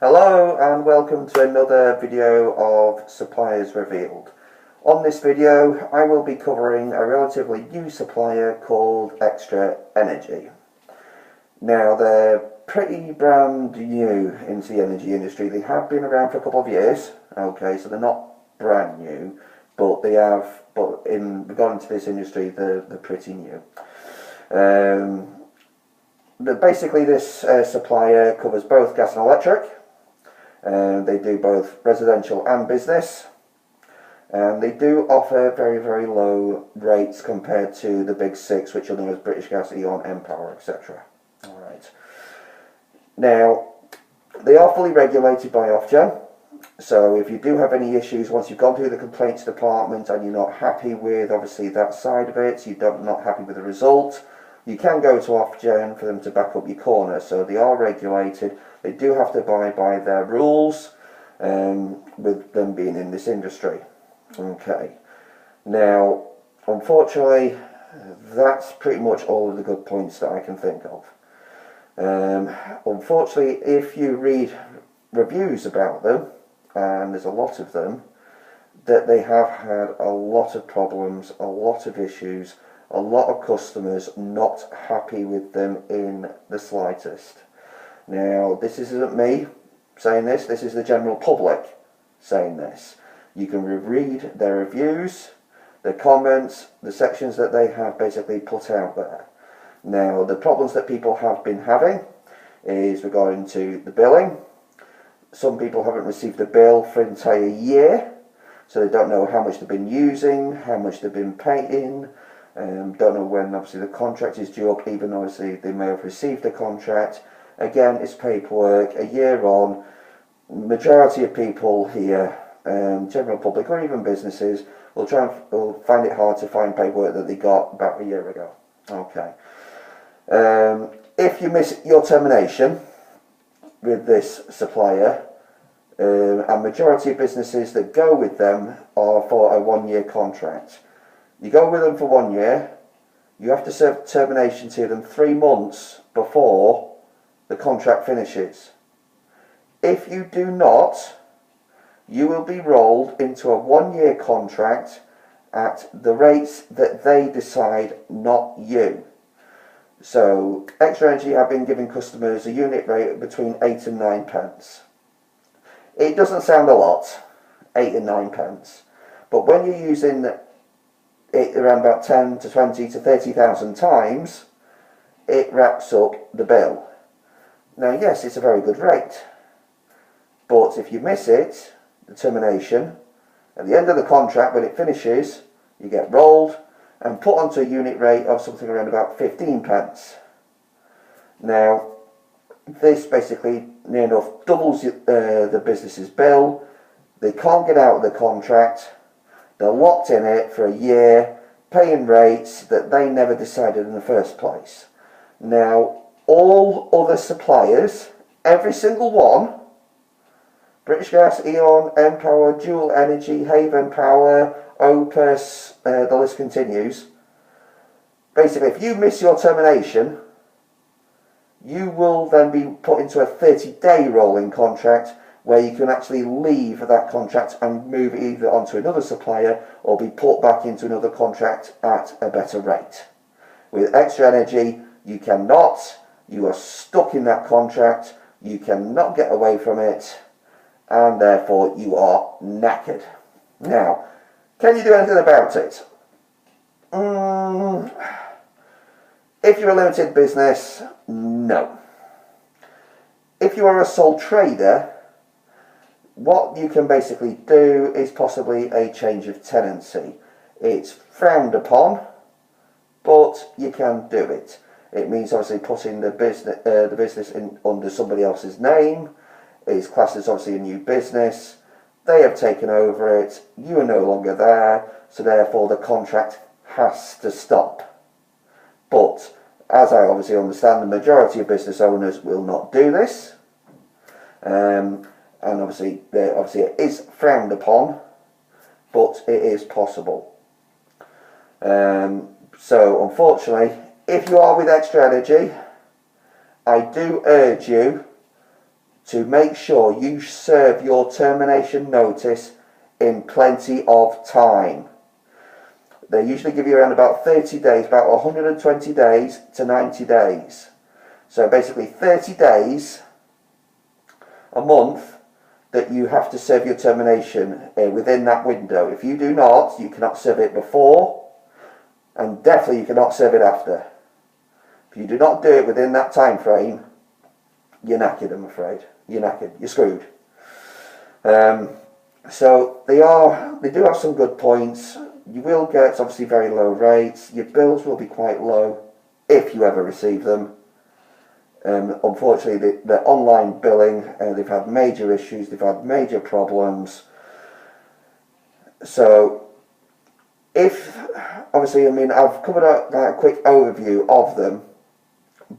Hello and welcome to another video of Suppliers Revealed. On this video I will be covering a relatively new supplier called Extra Energy. Now they're pretty brand new into the energy industry. They have been around for a couple of years, okay, so they're not brand new, but in regarding to this industry they're pretty new. Basically this supplier covers both gas and electric. They do both residential and business, and they do offer very low rates compared to the big six, which are known as British Gas, E.ON, Empower, etc. Alright. Now, they are fully regulated by Ofgen, so if you do have any issues once you've gone through the complaints department and you're not happy with obviously that side of it, you're not happy with the result, you can go to Ofgen for them to back up your corner. So they are regulated. They do have to abide by their rules, with them being in this industry. Okay. Now, unfortunately, that's pretty much all of the good points that I can think of. Unfortunately, if you read reviews about them, and there's a lot of them, that they have had a lot of problems, a lot of issues, a lot of customers not happy with them in the slightest. Now, this isn't me saying this, this is the general public saying this. You can read their reviews, their comments, the sections that they have basically put out there. Now, the problems that people have been having is regarding to the billing. Some people haven't received a bill for an entire year, so they don't know how much they've been using, how much they've been paying. Don't know when obviously the contract is due up, even obviously they may have received a contract. Again, it's paperwork. A year on, majority of people here, general public or even businesses, will find it hard to find paperwork that they got about a year ago. Okay. If you miss your termination with this supplier, a majority of businesses that go with them are for a 1-year contract. You go with them for 1 year, you have to serve termination to them 3 months before the contract finishes. If you do not, you will be rolled into a 1-year contract at the rates that they decide, not you. So, Extra Energy have been giving customers a unit rate of between 8 and 9 pence. It doesn't sound a lot, 8 and 9 pence, but when you're using it around about 10 to 20 to 30,000 times, it racks up the bill. Now yes, it's a very good rate, but if you miss it, the termination, at the end of the contract when it finishes, you get rolled and put onto a unit rate of something around about 15 pence. Now this basically near enough doubles the business's bill. They can't get out of the contract. They're locked in it for a year, paying rates that they never decided in the first place. Now, all other suppliers, every single one, British Gas, E.ON, Empower, Dual Energy, Haven Power, Opus, the list continues. Basically, if you miss your termination, you will then be put into a 30-day rolling contract where you can actually leave that contract and move either onto another supplier or be put back into another contract at a better rate. With Extra Energy, you cannot. You are stuck in that contract. You cannot get away from it, and therefore you are knackered. Now, can you do anything about it? If you're a limited business, no. If you are a sole trader, what you can basically do is possibly a change of tenancy. It's frowned upon, but you can do it. It means obviously putting the business in under somebody else's name. It's classed as obviously a new business. They have taken over it. You are no longer there, so therefore the contract has to stop. But as I obviously understand, the majority of business owners will not do this. And obviously it is frowned upon, but it is possible. So unfortunately, if you are with Extra Energy, I do urge you to make sure you serve your termination notice in plenty of time. They usually give you around about 30 days, about 120 days to 90 days. So basically 30 days, a month, that you have to serve your termination within that window. If you do not, you cannot serve it before, and definitely you cannot serve it after. If you do not do it within that time frame, you're knackered, I'm afraid. You're knackered. You're screwed. So they do have some good points. You will get obviously very low rates. Your bills will be quite low if you ever receive them. Unfortunately, the online billing, they've had major issues. They've had major problems. So, obviously, I mean, I've covered a quick overview of them,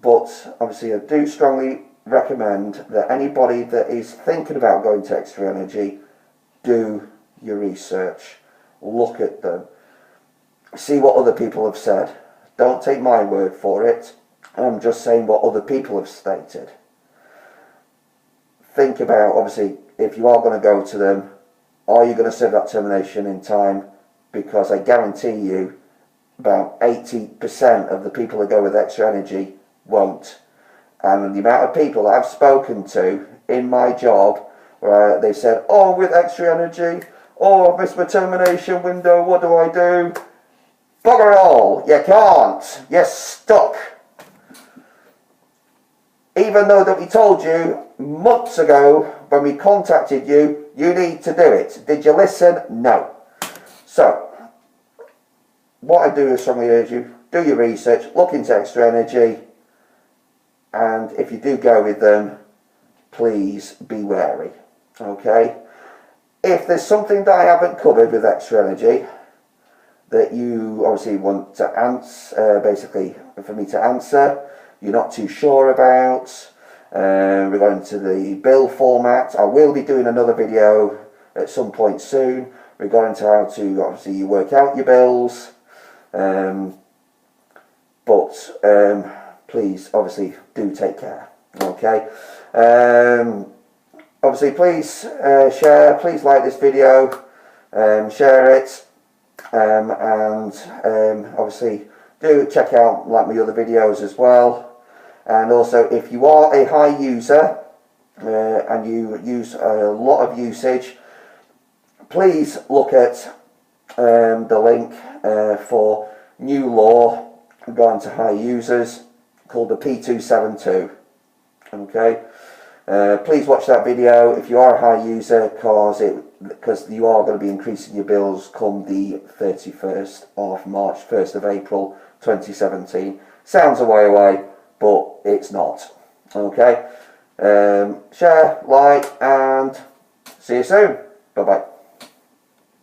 but obviously I do strongly recommend that anybody that is thinking about going to Extra Energy, do your research, look at them, see what other people have said. Don't take my word for it. I'm just saying what other people have stated. Think about, obviously, if you are going to go to them, are you going to serve that termination in time? Because I guarantee you, about 80% of the people that go with Extra Energy won't. And the amount of people that I've spoken to in my job, where they said, oh, with Extra Energy, oh, I've missed my termination window, what do I do? Bugger all, you can't, you're stuck. Even though that we told you months ago when we contacted you, you need to do it. Did you listen? No. So, what I do is strongly urge you, do your research, look into Extra Energy, and if you do go with them, please be wary. Okay? If there's something that I haven't covered with Extra Energy that you obviously want to answer, basically for me to answer, you're not too sure about, regarding to the bill format, I will be doing another video at some point soon regarding to how to obviously work out your bills, please obviously do take care. Okay, obviously please share, please like this video, share it, and obviously do check out like my other videos as well. And also, if you are a high user and you use a lot of usage, please look at the link for new law regarding to high users called the P272. Okay, please watch that video if you are a high user, because you are going to be increasing your bills come the 31st of March, 1st of April 2017. Sounds a way away, but it's not. Okay, share, like, and see you soon. Bye bye.